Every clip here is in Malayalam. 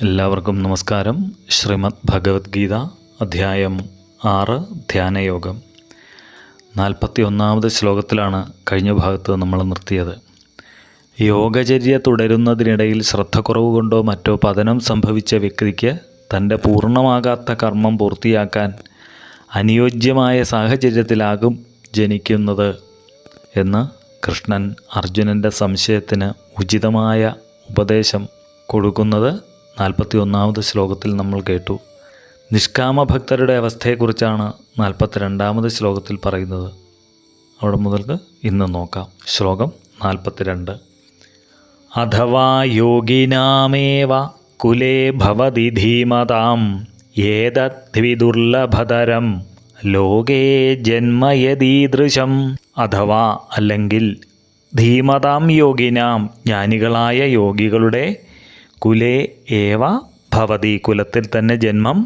എല്ലാവർക്കും നമസ്കാരം. ശ്രീമദ് ഭഗവത്ഗീത അധ്യായം 6 ധ്യാനയോഗം 41 ശ്ലോകത്തിലാണ് കഴിഞ്ഞ ഭാഗത്ത് നമ്മൾ നിർത്തിയത്. യോഗചര്യ തുടരുന്നതിനിടയിൽ ശ്രദ്ധക്കുറവ് കൊണ്ടോ മറ്റോ പതനം സംഭവിച്ച വ്യക്തിക്ക് തൻ്റെ പൂർണ്ണമാകാത്ത കർമ്മം പൂർത്തിയാക്കാൻ അനുയോജ്യമായ സാഹചര്യത്തിലാകും ജനിക്കുന്നത് എന്ന് കൃഷ്ണൻ അർജുനൻ്റെ സംശയത്തിന് ഉചിതമായ ഉപദേശം കൊടുക്കുന്നത് 41 ശ്ലോകത്തിൽ നമ്മൾ കേട്ടു. നിഷ്കാമ ഭക്തരുടെ അവസ്ഥയെക്കുറിച്ചാണ് 42 ശ്ലോകത്തിൽ പറയുന്നത്. അവിടെ മുതൽക്ക് ഇന്ന് നോക്കാം. ശ്ലോകം 42. അഥവാ യോഗിനാമേവ കുലേ ഭവതി ധീമതാം ഏതദ്വിദുർലഭതരം ലോകേ ജന്മയദീദൃശം. അഥവാ അല്ലെങ്കിൽ ധീമതാം യോഗിനാം ജ്ഞാനികളായ യോഗികളുടെ കുലേ ഏവ ഭവതി കുലത്തിൽ തന്നെ ജന്മം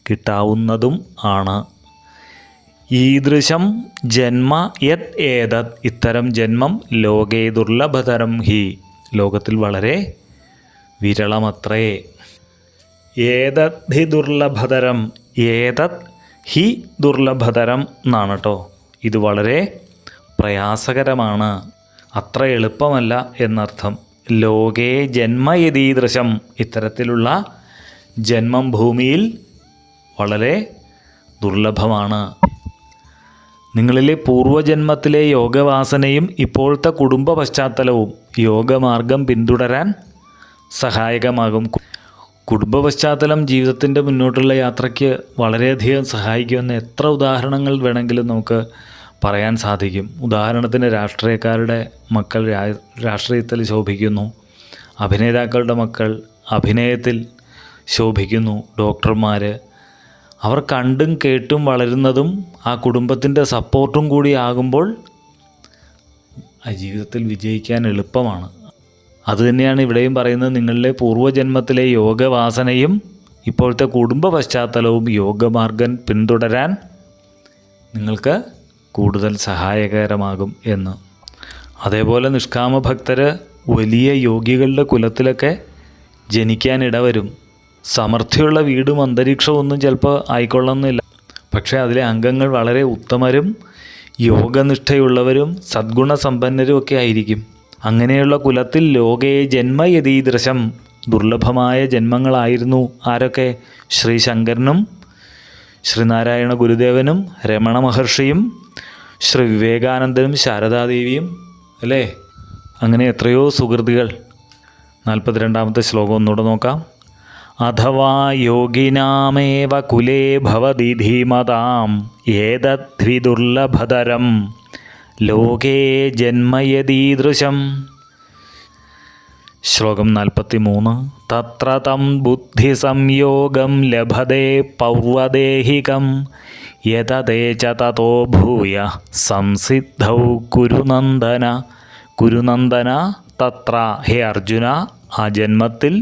കിട്ടാവുന്നതും ആണ്. ഈദൃശം ജന്മ യത് ഏതത് ഇത്തരം ജന്മം ലോകേ ദുർലഭതരം ഹി ലോകത്തിൽ വളരെ വിരളമത്രേ. ഏതത് ഹി ദുർലഭതരം ഏതത് ഹി ദുർലഭതരം എന്നാണ് കേട്ടോ. ഇത് വളരെ പ്രയാസകരമാണ്, അത്ര എളുപ്പമല്ല എന്നർത്ഥം. ലോകേ ജന്മയതീദൃശം ഇത്തരത്തിലുള്ള ജന്മം ഭൂമിയിൽ വളരെ ദുർലഭമാണ്. നിങ്ങളിലെ പൂർവജന്മത്തിലെ യോഗവാസനയും ഇപ്പോഴത്തെ കുടുംബ പശ്ചാത്തലവും യോഗമാർഗം പിന്തുടരാൻ സഹായകമാകും. കുടുംബ പശ്ചാത്തലം ജീവിതത്തിൻ്റെ മുന്നോട്ടുള്ള യാത്രയ്ക്ക് വളരെയധികം സഹായിക്കുമെന്ന് എത്ര ഉദാഹരണങ്ങൾ വേണമെങ്കിലും നമുക്ക് പറയാൻ സാധിക്കും. ഉദാഹരണത്തിന് രാഷ്ട്രീയക്കാരുടെ മക്കൾ രാഷ്ട്രീയത്തിൽ ശോഭിക്കുന്നു, അഭിനേതാക്കളുടെ മക്കൾ അഭിനയത്തിൽ ശോഭിക്കുന്നു, ഡോക്ടർമാർ അവർ കണ്ടും കേട്ടും വളരുന്നതും ആ കുടുംബത്തിൻ്റെ സപ്പോർട്ടും കൂടി ആകുമ്പോൾ ആ ജീവിതത്തിൽ വിജയിക്കാൻ എളുപ്പമാണ്. അതുതന്നെയാണ് ഇവിടെയും പറയുന്നത്. നിങ്ങളിലെ പൂർവ്വജന്മത്തിലെ യോഗവാസനയും ഇപ്പോഴത്തെ കുടുംബ പശ്ചാത്തലവും യോഗമാർഗം പിന്തുടരാൻ നിങ്ങൾക്ക് കൂടുതൽ സഹായകരമാകും എന്ന്. അതേപോലെ നിഷ്കാമ ഭക്തർ വലിയ യോഗികളുടെ കുലത്തിലൊക്കെ ജനിക്കാനിടവരും. സമൃദ്ധിയുള്ള വീടും അന്തരീക്ഷവും ഒന്നും ചിലപ്പോൾ ആയിക്കൊള്ളുന്നില്ല, പക്ഷേ അതിലെ അംഗങ്ങൾ വളരെ ഉത്തമരും യോഗനിഷ്ഠയുള്ളവരും സദ്ഗുണസമ്പന്നരും ഒക്കെ ആയിരിക്കും. അങ്ങനെയുള്ള കുലത്തിൽ ലോകേ ജന്മയതീദൃശം ദുർലഭമായ ജന്മങ്ങളായിരുന്നു ആരൊക്കെ? ശ്രീ ശങ്കരനും ശ്രീനാരായണ ഗുരുദേവനും രമണ മഹർഷിയും ശ്രീ വിവേകാനന്ദനും ശാരദാദേവിയും അല്ലേ? അങ്ങനെ എത്രയോ സുഹൃത്തുക്കൾ. 42 ശ്ലോകം ഒന്നുകൂടെ നോക്കാം. അഥവാ യോഗിനാമേവ കുലേ ഭവതി ധീമതാം ഏതദ്വിദുർലഭതരം ലോകേ ജന്മയദീദൃശം. ശ്ലോകം 43. തത്ര തം ബുദ്ധിസംയോഗം ലഭതേ പൗർവദേഹികം യതതേ ച തതോ ഭൂയ സംസിദ്ധൗ കുരുനന്ദന. കുരുനന്ദന തത്ര ഹേ അർജുന ആ ജന്മത്തിൽ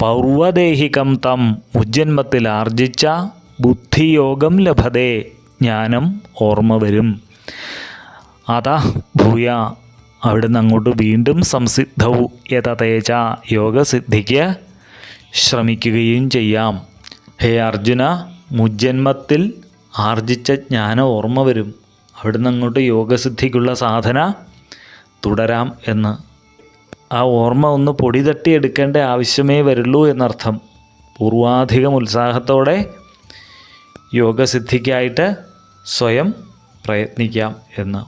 പൗർവദേഹികം തം മുജ്ജന്മത്തിൽ ആർജിച്ച ബുദ്ധിയോഗം ലഭതേ ജ്ഞാനം ഓർമ്മ വരും. അതാ ഭൂയ അവിടുന്ന് അങ്ങോട്ട് വീണ്ടും സംസിദ്ധൗ യതതേച യോഗസിദ്ധിക്ക് ശ്രമിക്കുകയും ചെയ്യാം. ഹേ അർജുന മുജ്ജന്മത്തിൽ ആർജിച്ച ജ്ഞാനം ഓർമ്മ വരും, അവിടുന്ന് അങ്ങോട്ട് യോഗസിദ്ധിക്കുള്ള സാധന തുടരാം എന്ന്. ആ ഓർമ്മ ഒന്ന് പൊടി തട്ടിയെടുക്കേണ്ട ആവശ്യമേ വരുള്ളൂ എന്നർത്ഥം. പൂർവാധികം ഉത്സാഹത്തോടെ യോഗസിദ്ധിക്കായിട്ട് സ്വയം പ്രയത്നിക്കാം എന്ന്.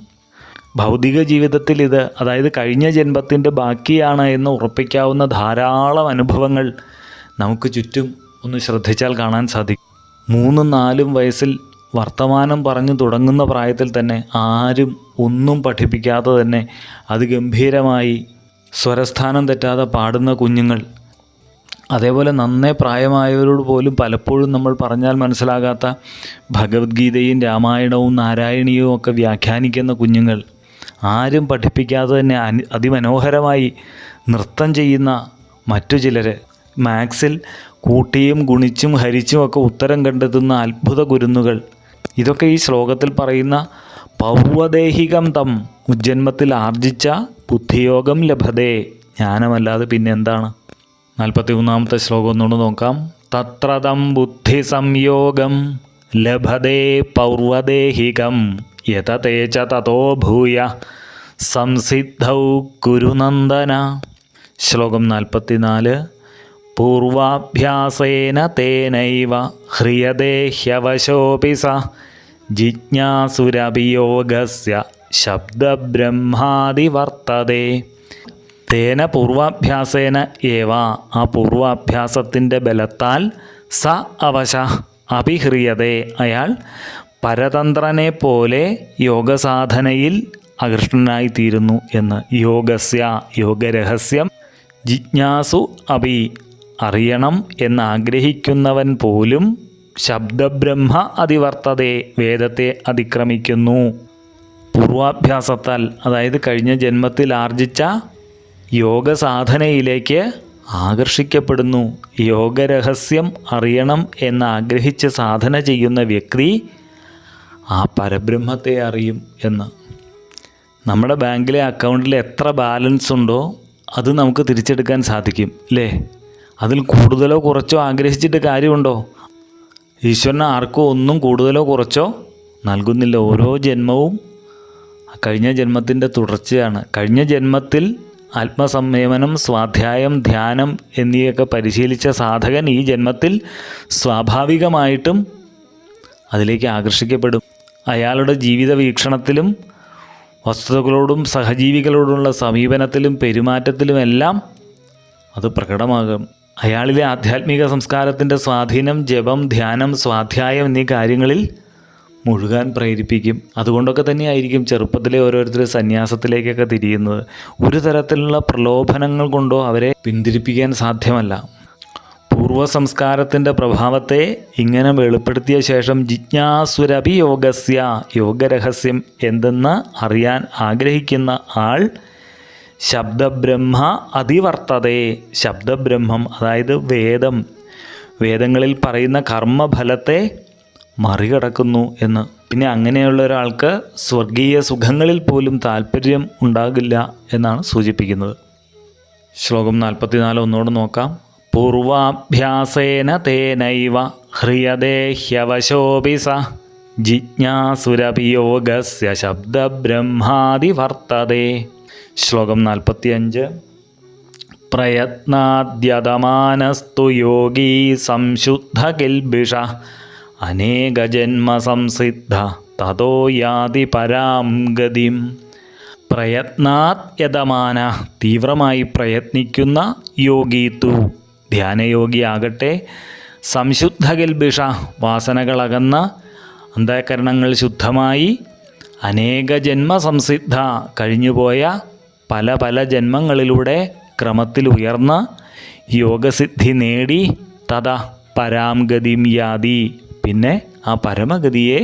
ഭൗതിക ജീവിതത്തിൽ ഇത്, അതായത് കഴിഞ്ഞ ജന്മത്തിൻ്റെ ബാക്കിയാണ് എന്ന് ഉറപ്പിക്കാവുന്ന ധാരാളം അനുഭവങ്ങൾ നമുക്ക് ചുറ്റും ഒന്ന് ശ്രദ്ധിച്ചാൽ കാണാൻ സാധിക്കും. 3-4 വയസ്സിൽ വർത്തമാനം പറഞ്ഞു തുടങ്ങുന്ന പ്രായത്തിൽ തന്നെ ആരും ഒന്നും പഠിപ്പിക്കാതെ തന്നെ അതിഗംഭീരമായി സ്വരസ്ഥാനം തെറ്റാതെ പാടുന്ന കുഞ്ഞുങ്ങൾ, അതേപോലെ നന്നേ പ്രായമായവരോട് പോലും പലപ്പോഴും നമ്മൾ പറഞ്ഞാൽ മനസ്സിലാകാത്ത ഭഗവത്ഗീതയും രാമായണവും നാരായണീയവും ഒക്കെ വ്യാഖ്യാനിക്കുന്ന കുഞ്ഞുങ്ങൾ, ആരും പഠിപ്പിക്കാതെ തന്നെ അതിമനോഹരമായി നൃത്തം ചെയ്യുന്ന മറ്റു ചിലർ, മാത്സിൽ കൂട്ടിയും ഗുണിച്ചും ഹരിച്ചും ഒക്കെ ഉത്തരം കണ്ടെത്തുന്ന അത്ഭുത കുരുന്നുകൾ, ഇതൊക്കെ ഈ ശ്ലോകത്തിൽ പറയുന്ന പൗർവദേഹികം തം മുജ്ജന്മത്തിൽ ആർജിച്ച ബുദ്ധിയോഗം ലഭതേ ജ്ഞാനമല്ലാതെ പിന്നെന്താണ്? 41-ാമത്തെ ശ്ലോകം ഒന്നുകൂടെ നോക്കാം. തത്രതം ബുദ്ധി സംയോഗം ലഭതേ പൗർവദേഹികം യതതേ ച തതോ ഭൂയ സംസിദ്ധൗ കുരുനന്ദന. ശ്ലോകം 44. പൂർവാഭ്യാസേന തേനൈവ ഹ്രിയതേ ഹ്യവശോപി സ ജിജ്ഞാസുരഭിയോഗസ്യ ശബ്ദബ്രഹ്മാദി വർത്തതേ. തേന പൂർവാഭ്യാസേന ഏവ, ആ പൂർവാഭ്യാസത്തിൻ്റെ ബലത്താൽ സ അവശ അഭിഹ്രിയതേ, അയാൾ പരതന്ത്രനെ പോലെ യോഗസാധനയിൽ അകൃഷ്ടനായിത്തീരുന്നു എന്ന്. യോഗസ്യ, യോഗരഹസ്യം, ജിജ്ഞാസു അഭി, അറിയണം എന്നാഗ്രഹിക്കുന്നവൻ പോലും ശബ്ദബ്രഹ്മ അതിവർത്തതേ, വേദത്തെ അതിക്രമിക്കുന്നു. പൂർവാഭ്യാസത്താൽ, അതായത് കഴിഞ്ഞ ജന്മത്തിൽ ആർജിച്ച യോഗസാധനയിലേക്ക് ആകർഷിക്കപ്പെടുന്നു. യോഗരഹസ്യം അറിയണം എന്നാഗ്രഹിച്ച് സാധന ചെയ്യുന്ന വ്യക്തി ആ പരബ്രഹ്മത്തെ അറിയും എന്ന്. നമ്മുടെ ബാങ്കിലെ അക്കൗണ്ടിൽ എത്ര ബാലൻസ് ഉണ്ടോ അത് നമുക്ക് തിരിച്ചെടുക്കാൻ സാധിക്കും, അല്ലേ? അതിൽ കൂടുതലോ കുറച്ചോ ആഗ്രഹിച്ചിട്ട് കാര്യമുണ്ടോ? ഈശ്വരന് ആർക്കോ ഒന്നും കൂടുതലോ കുറച്ചോ നൽകുന്നില്ല. ഓരോ ജന്മവും കഴിഞ്ഞ ജന്മത്തിൻ്റെ തുടർച്ചയാണ്. കഴിഞ്ഞ ജന്മത്തിൽ ആത്മസംയമനം, സ്വാധ്യായം, ധ്യാനം എന്നിവയൊക്കെ പരിശീലിച്ച സാധകൻ ഈ ജന്മത്തിൽ സ്വാഭാവികമായിട്ടും അതിലേക്ക് ആകർഷിക്കപ്പെടും. അയാളുടെ ജീവിത വീക്ഷണത്തിലും വസ്തുതകളോടും സഹജീവികളോടുള്ള സമീപനത്തിലും പെരുമാറ്റത്തിലുമെല്ലാം അത് പ്രകടമാകും. അയാളിലെ ആധ്യാത്മിക സംസ്കാരത്തിൻ്റെ സ്വാധീനം ജപം, ധ്യാനം, സ്വാധ്യായം എന്നീ കാര്യങ്ങളിൽ മുഴുകാൻ പ്രേരിപ്പിക്കും. അതുകൊണ്ടൊക്കെ തന്നെയായിരിക്കും ചെറുപ്പത്തിലെ ഓരോരുത്തർ സന്യാസത്തിലേക്കൊക്കെ തിരിയുന്നത്. ഒരു തരത്തിലുള്ള പ്രലോഭനങ്ങൾ കൊണ്ടോ അവരെ പിന്തിരിപ്പിക്കാൻ സാധ്യമല്ല. പൂർവ്വസംസ്കാരത്തിൻ്റെ പ്രഭാവത്തെ ഇങ്ങനെ വെളിപ്പെടുത്തിയ ശേഷം ജിജ്ഞാസുരഭി യോഗസ്യ, യോഗരഹസ്യം എന്തെന്ന് അറിയാൻ ആഗ്രഹിക്കുന്ന ആൾ ശബ്ദബ്രഹ്മ അതിവർത്തതേ, ശബ്ദബ്രഹ്മം അതായത് വേദം, വേദങ്ങളിൽ പറയുന്ന കർമ്മഫലത്തെ മറികടക്കുന്നു എന്ന്. പിന്നെ അങ്ങനെയുള്ള ഒരാൾക്ക് സ്വർഗീയ സുഖങ്ങളിൽ പോലും താല്പര്യം ഉണ്ടാകില്ല എന്നാണ് സൂചിപ്പിക്കുന്നത്. ശ്ലോകം 44 ഒന്നുകൂടെ നോക്കാം. പൂർവാഭ്യാസേന തേനൈവ ഹ്രിയതേ ഹ്യവശോപി സ ജിജ്ഞാസുരഭിയോഗസ്യ ശബ്ദബ്രഹ്മാദി വർത്തതേ. ശ്ലോകം 45. പ്രയത്നാദ്യതമാനസ്തു യോഗീ സംശുദ്ധകിൽബിഷ അനേകജന്മ സംസിദ്ധ തതോ യാതി പരാം ഗതിം. പ്രയത്നാത് യതമാന, തീവ്രമായി പ്രയത്നിക്കുന്ന, യോഗീത്തു ധ്യാനയോഗിയാകട്ടെ, സംശുദ്ധകിൽബിഷ വാസനകളകന്ന, അന്ധകരണങ്ങൾ ശുദ്ധമായി, അനേക ജന്മ സംസിദ്ധ കഴിഞ്ഞുപോയ പല പല ജന്മങ്ങളിലൂടെ ക്രമത്തിൽ ഉയർന്ന യോഗസിദ്ധി നേടി, തഥാ പരാം ഗതിം യാതി, പിന്നെ ആ പരമഗതിയെ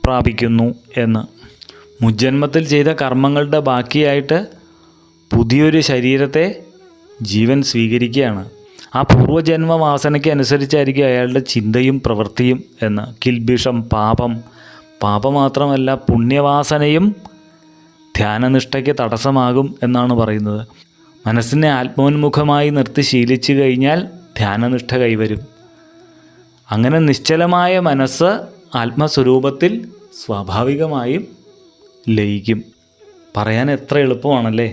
പ്രാപിക്കുന്നു എന്ന്. മുജ്ജന്മത്തിൽ ചെയ്ത കർമ്മങ്ങളുടെ ബാക്കിയായിട്ട് പുതിയൊരു ശരീരത്തെ ജീവൻ സ്വീകരിക്കുകയാണ്. ആ പൂർവ്വജന്മ വാസനയ്ക്ക് അനുസരിച്ചായിരിക്കും അയാളുടെ ചിന്തയും പ്രവൃത്തിയും എന്ന്. കിൽബിഷം പാപം, പാപം മാത്രമല്ല പുണ്യവാസനയും ധ്യാനനിഷ്ഠയ്ക്ക് തടസ്സമാകും എന്നാണ് പറയുന്നത്. മനസ്സിനെ ആത്മോന്മുഖമായി നിർത്തി ശീലിച്ചു കഴിഞ്ഞാൽ ധ്യാനനിഷ്ഠ കൈവരും. അങ്ങനെ നിശ്ചലമായ മനസ്സ് ആത്മസ്വരൂപത്തിൽ സ്വാഭാവികമായും ലയിക്കും. പറയാൻ എത്ര എളുപ്പമാണല്ലേ.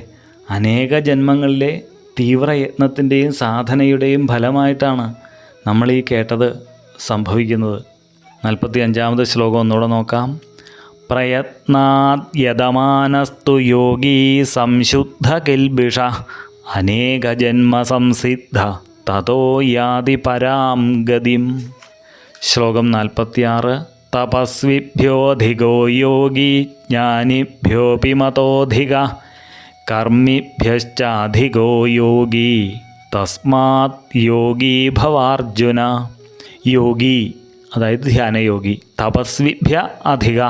അനേക ജന്മങ്ങളിലെ തീവ്രയത്നത്തിൻ്റെയും സാധനയുടെയും ഫലമായിട്ടാണ് നമ്മൾ ഈ കേട്ടത് സംഭവിക്കുന്നത്. 45-ാമത് ശ്ലോകം ഒന്നുകൂടെ നോക്കാം. പ്രയത്നാത് യതമാനസ്തു യോഗീ സംശുദ്ധകിൽബിഷ അനേക ജന്മ സംസിദ്ധ തതോ യാതി പരാം ഗതിം. ശ്ലോകം 46. തപസ്വിഭ്യോധികോ യോഗി ജ്ഞാനിഭ്യോപി മതോധിക കർമ്മിഭ്യശ്ചാധികോ യോഗി തസ്മാത് യോഗി ഭവാർജുന. യോഗി അതായത് ധ്യാനയോഗി, തപസ്വിഭ്യ അധിക,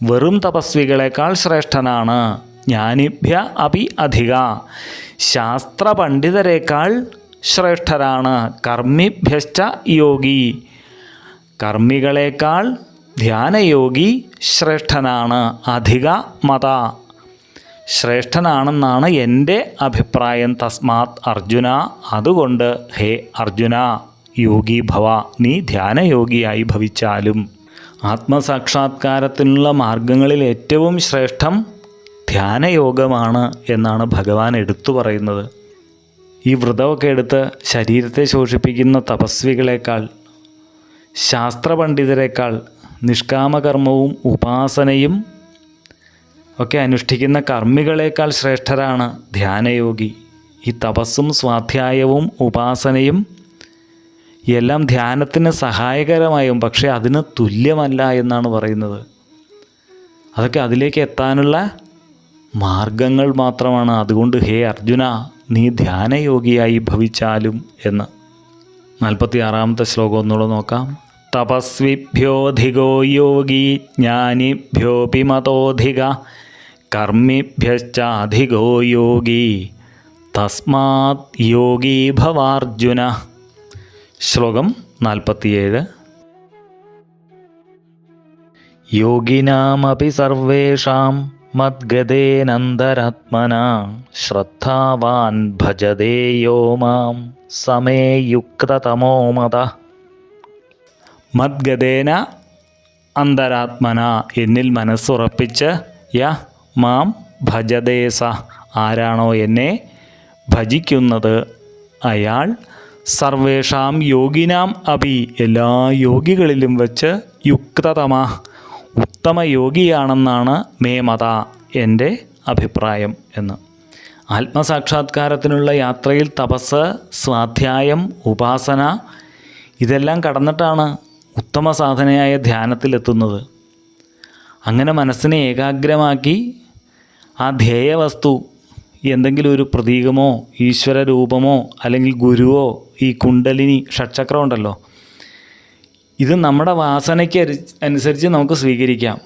വെറും തപസ്വികളെക്കാൾ ശ്രേഷ്ഠനാണ്. ജ്ഞാനിഭ്യ അപി അധിക, ശാസ്ത്രപണ്ഡിതരെക്കാൾ ശ്രേഷ്ഠരാണ്. കർമ്മിഭ്യശ്ച യോഗി, കർമ്മികളെക്കാൾ ധ്യാനയോഗി ശ്രേഷ്ഠനാണ്. അധിക മത, ശ്രേഷ്ഠനാണെന്നാണ് എൻ്റെ അഭിപ്രായം. തസ്മാത് അർജുന, അതുകൊണ്ട് ഹേ അർജുന, യോഗി ഭവ, നീ ധ്യാനയോഗിയായി ഭവിച്ചാലും. ആത്മസാക്ഷാത്കാരത്തിനുള്ള മാർഗങ്ങളിൽ ഏറ്റവും ശ്രേഷ്ഠം ധ്യാനയോഗമാണ് എന്നാണ് ഭഗവാൻ എടുത്തു പറയുന്നത്. ഈ വ്രതമൊക്കെ എടുത്ത് ശരീരത്തെ ശോഷിപ്പിക്കുന്ന തപസ്വികളെക്കാൾ, ശാസ്ത്രപണ്ഡിതരെക്കാൾ, നിഷ്കാമകർമ്മവും ഉപാസനയും ഒക്കെ അനുഷ്ഠിക്കുന്ന കർമ്മികളെക്കാൾ ശ്രേഷ്ഠരാണ് ധ്യാനയോഗി. ഈ തപസ്സും സ്വാധ്യായവും ഉപാസനയും എല്ലാം ധ്യാനത്തിന് സഹായകരമായും പക്ഷേ അതിന് തുല്യമല്ല എന്നാണ് പറയുന്നത്. അതൊക്കെ അതിലേക്ക് എത്താനുള്ള മാർഗങ്ങൾ മാത്രമാണ്. അതുകൊണ്ട് ഹേ അർജുന, നീ ധ്യാനയോഗിയായി ഭവിച്ചാലും എന്ന്. 46-ാമത്തെ ശ്ലോകം ഒന്നുകൂടെ നോക്കാം. തപസ്വിഭ്യോധികോ യോഗി ജ്ഞാനിഭ്യോപി മതോധിക കർമ്മിഭ്യശ്ചാധികോ യോഗി തസ്മാത് യോഗി ഭവാർജുന. ശ്ലോകം 47. യോഗിനാമപി സർവേഷാം മദ്ഗതേനന്തരാത്മനാ ശ്രദ്ധാവാൻ ഭജതേ യോ മാം സമേ യുക്തതമോ മതഃ. മദ്ഗതേന അന്തരാത്മന, എന്നിൽ മനസ്സുറപ്പിച്ച്, യ മാം ഭജതേ സ, ആരാണോ എന്നെ ഭജിക്കുന്നത് അയാൾ, സർവേഷാം യോഗിനാം അപി, എല്ലാ യോഗികളിലും വച്ച്, യുക്തതമ, ഉത്തമ യോഗിയാണെന്നാണ് മേ മത, എൻ്റെ അഭിപ്രായം എന്ന്. ആത്മസാക്ഷാത്കാരത്തിനുള്ള യാത്രയിൽ തപസ്, സ്വാധ്യായം, ഉപാസന ഇതെല്ലാം കടന്നിട്ടാണ് ഉത്തമ സാധനയായ ധ്യാനത്തിലെത്തുന്നത്. അങ്ങനെ മനസ്സിനെ ഏകാഗ്രമാക്കി ആ ധ്യേയവസ്തു, എന്തെങ്കിലും ഒരു പ്രതീകമോ ഈശ്വര രൂപമോ അല്ലെങ്കിൽ ഗുരുവോ, ഈ കുണ്ടലിനി ഷഡ്ചക്രം ഉണ്ടല്ലോ, ഇത് നമ്മുടെ വാസനയ്ക്ക് അനുസരിച്ച് നമുക്ക് സ്വീകരിക്കാം.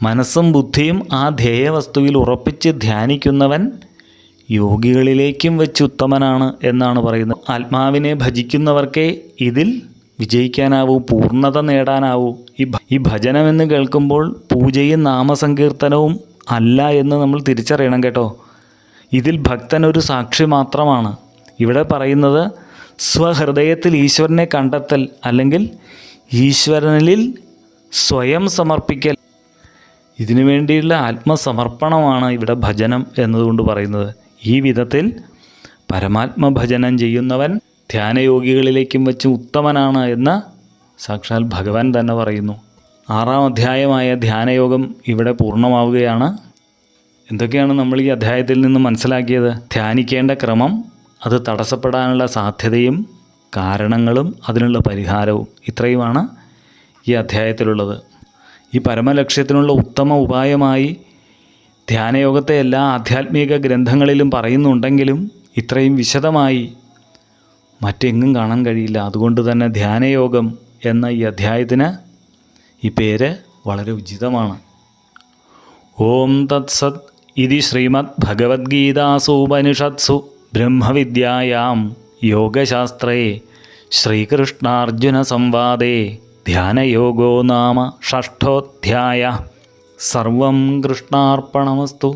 മനസ്സും ബുദ്ധിയും ആ ധ്യേയവസ്തുവിൽ ഉറപ്പിച്ച് ധ്യാനിക്കുന്നവൻ യോഗികളിലേക്കും വെച്ച് ഉത്തമനാണ് എന്നാണ് പറയുന്നത്. ആത്മാവിനെ ഭജിക്കുന്നവർക്കേ ഇതിൽ വിജയിക്കാനാവൂ, പൂർണ്ണത നേടാനാവൂ. ഈ ഭജനമെന്ന് കേൾക്കുമ്പോൾ പൂജയും നാമസങ്കീർത്തനവും അല്ല എന്ന് നമ്മൾ തിരിച്ചറിയണം കേട്ടോ. ഇതിൽ ഭക്തൻ ഒരു സാക്ഷി മാത്രമാണ്. ഇവിടെ പറയുന്നത് സ്വഹൃദയത്തിൽ ഈശ്വരനെ കണ്ടെത്തൽ, അല്ലെങ്കിൽ ഈശ്വരനിൽ സ്വയം സമർപ്പിക്കൽ, ഇതിനു വേണ്ടിയുള്ള ആത്മസമർപ്പണമാണ് ഇവിടെ ഭജനം എന്നതുകൊണ്ട് പറയുന്നത്. ഈ വിധത്തിൽ പരമാത്മഭജനം ചെയ്യുന്നവൻ ധ്യാനയോഗികളിലേക്കും വെച്ച് ഉത്തമനാണ് എന്ന് സാക്ഷാൽ ഭഗവാൻ തന്നെ പറയുന്നു. 6-ാം അധ്യായമായ ധ്യാനയോഗം ഇവിടെ പൂർണ്ണമാവുകയാണ്. എന്തൊക്കെയാണ് നമ്മൾ ഈ അധ്യായത്തിൽ നിന്ന് മനസ്സിലാക്കിയത്? ധ്യാനിക്കേണ്ട ക്രമം, അത് തടസ്സപ്പെടാനുള്ള സാധ്യതയും കാരണങ്ങളും അതിനുള്ള പരിഹാരവും, ഇത്രയുമാണ് ഈ അധ്യായത്തിലുള്ളത്. ഈ പരമലക്ഷ്യത്തിനുള്ള ഉത്തമ ഉപായമായി ധ്യാനയോഗത്തെ എല്ലാ ആധ്യാത്മിക ഗ്രന്ഥങ്ങളിലും പറയുന്നുണ്ടെങ്കിലും ഇത്രയും വിശദമായി മറ്റെങ്ങും കാണാൻ കഴിയില്ല. അതുകൊണ്ട് തന്നെ ധ്യാനയോഗം എന്ന ഈ അധ്യായത്തിന് ഈ പേര് വളരെ ഉചിതമാണ്. ഓം തത്സത് ഇതി ശ്രീമദ് ഭഗവത്ഗീതാസൂപനിഷത്സു ബ്രഹ്മവിദ്യായാം യോഗശാസ്ത്രേ ശ്രീകൃഷ്ണാർജുന സംവാദേ ധ്യാനയോഗോ നാമ ഷഷ്ഠോധ്യായ. സർവം കൃഷ്ണാർപ്പണമസ്തു.